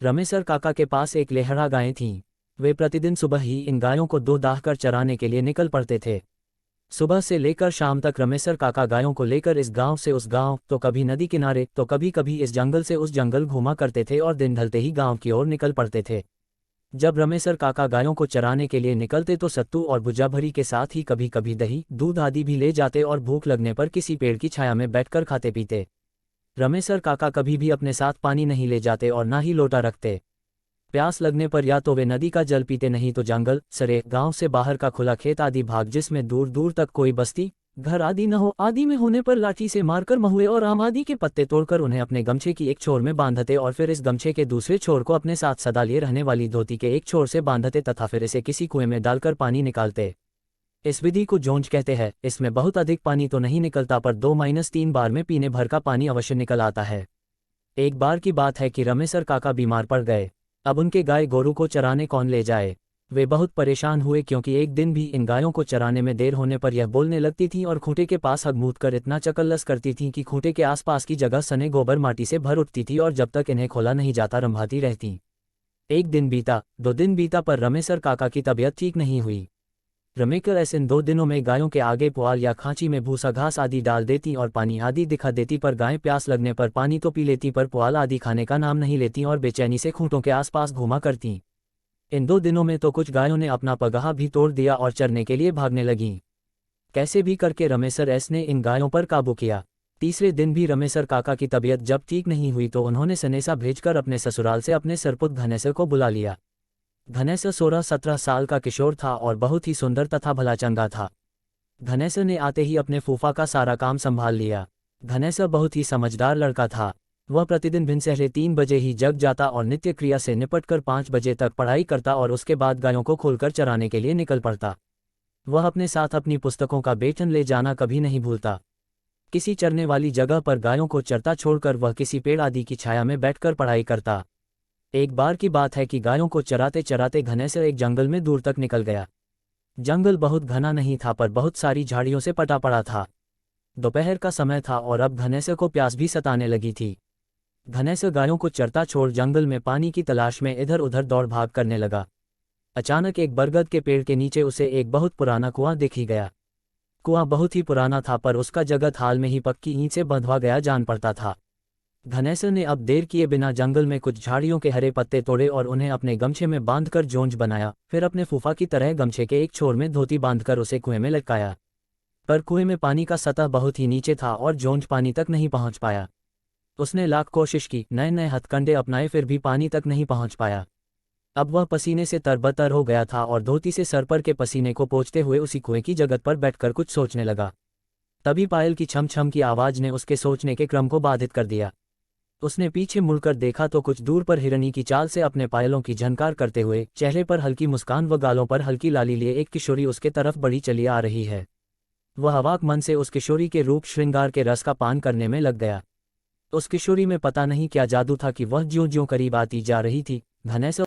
रमेसर काका के पास एक लेहड़ा गायें थीं। वे प्रतिदिन सुबह ही इन गायों को दूध दाहकर चराने के लिए निकल पड़ते थे। सुबह से लेकर शाम तक रमेसर काका गायों को लेकर इस गांव से उस गांव, तो कभी नदी किनारे, तो कभी कभी इस जंगल से उस जंगल घूमा करते थे और दिन ढलते ही गांव की ओर निकल पड़ते थे। जब रमेसर काका गायों को चराने के लिए निकलते तो सत्तू और भुजा भरी के साथ ही कभी कभी दही, दूध आदि भी ले जाते और भूख लगने पर किसी पेड़ की छाया में बैठकर खाते पीते। रमेसर काका कभी भी अपने साथ पानी नहीं ले जाते और ना ही लोटा रखते। प्यास लगने पर या तो वे नदी का जल पीते, नहीं तो जंगल, सरे, गांव से बाहर का खुला खेत आदि भाग जिसमें दूर दूर तक कोई बस्ती, घर आदि न हो, आदि में होने पर लाठी से मारकर महुए और आम आदि के पत्ते तोड़कर उन्हें अपने गमछे की एक छोर में बांधते और फिर इस गमछे के दूसरे छोर को अपने साथ सदा लिए रहने वाली धोती के एक छोर से बांधते तथा फिर इसे किसी कुएं में डालकर पानी निकालते। इस विधि को जोंज कहते हैं। इसमें बहुत अधिक पानी तो नहीं निकलता पर 2-3 बार में पीने भर का पानी अवश्य निकल आता है। एक बार की बात है कि रमेसर काका बीमार पड़ गए। अब उनके गाय गोरू को चराने कौन ले जाए। वे बहुत परेशान हुए क्योंकि एक दिन भी इन गायों को चराने में देर होने पर यह बोलने लगती थीं और खूंटे के पास हगमूत कर इतना चकल्लस करती थीं कि खूंटे के आसपास की जगह सने गोबर माटी से भर उठती थी और जब तक इन्हें खोला नहीं जाता रंभाती रहती। एक दिन बीता, 2 दिन बीता पर रमेसर काका की तबीयत ठीक नहीं हुई। रमेकर इन 2 दिनों में गायों के आगे पुआल या खांची में भूसा घास आदि डाल देती और पानी आदि दिखा देती, पर गायें प्यास लगने पर पानी तो पी लेती पर पुआल आदि खाने का नाम नहीं लेती और बेचैनी से खूंटों के आसपास घूमा करती। इन 2 दिनों में तो कुछ गायों ने अपना पगहा भी तोड़ दिया और चरने के लिए भागने लगीं। कैसे भी करके रमेसर ने इन गायों पर काबू किया। तीसरे दिन भी रमेसर काका की तबीयत जब ठीक नहीं हुई तो उन्होंने सनेसा भेजकर अपने ससुराल से अपने सरपुत घनेसर को बुला लिया। घनेसर 16-17 साल का किशोर था और बहुत ही सुंदर तथा भला चंगा था। घनेसर ने आते ही अपने फूफा का सारा काम संभाल लिया। घनेसर बहुत ही समझदार लड़का था। वह प्रतिदिन भिनसहरे 3 बजे ही जग जाता और नित्य क्रिया से निपटकर 5 बजे तक पढ़ाई करता और उसके बाद गायों को खोलकर चराने के लिए निकल पड़ता। वह अपने साथ अपनी पुस्तकों का बेचन ले जाना कभी नहीं भूलता। किसी चरने वाली जगह पर गायों को चरता छोड़कर वह किसी पेड़ आदि की छाया में बैठकर पढ़ाई करता। एक बार की बात है कि गायों को चराते चराते घनेसर एक जंगल में दूर तक निकल गया। जंगल बहुत घना नहीं था पर बहुत सारी झाड़ियों से पटा पड़ा था। दोपहर का समय था और अब घनेसर को प्यास भी सताने लगी थी। घनेसर गायों को चरता छोड़ जंगल में पानी की तलाश में इधर उधर दौड़ भाग करने लगा। अचानक एक बरगद के पेड़ के नीचे उसे एक बहुत पुराना कुआं दिख ही गया। कुआं बहुत ही पुराना था पर उसका जगत हाल में ही पक्की ईंट से बंधवा गया जान पड़ता था। घनेसर ने अब देर किए बिना जंगल में कुछ झाड़ियों के हरे पत्ते तोड़े और उन्हें अपने गमछे में बांधकर जोंज बनाया, फिर अपने फूफा की तरह गमछे के एक छोर में धोती बांधकर उसे कुएं में लटकाया। पर कुएं में पानी का सतह बहुत ही नीचे था और जोंज पानी तक नहीं पहुंच पाया। उसने लाख कोशिश की, नए नए हथकंडे अपनाए, फिर भी पानी तक नहीं पहुंच पाया। अब वह पसीने से तरबतर हो गया था और धोती से सर पर के पसीने को पोंछते हुए उसी कुएं की जगत पर बैठकर कुछ सोचने लगा। तभी पायल की छम छम की आवाज ने उसके सोचने के क्रम को बाधित कर दिया। उसने पीछे मुड़कर देखा तो कुछ दूर पर हिरनी की चाल से अपने पायलों की झनकार करते हुए, चेहरे पर हल्की मुस्कान व गालों पर हल्की लाली लिए एक किशोरी उसके तरफ बढ़ी चली आ रही है। वह अवाक मन से उस किशोरी के रूप श्रृंगार के रस का पान करने में लग गया। उस किशोरी में पता नहीं क्या जादू था कि वह ज्यों ज्यों करीब आती जा रही थी, घनेसर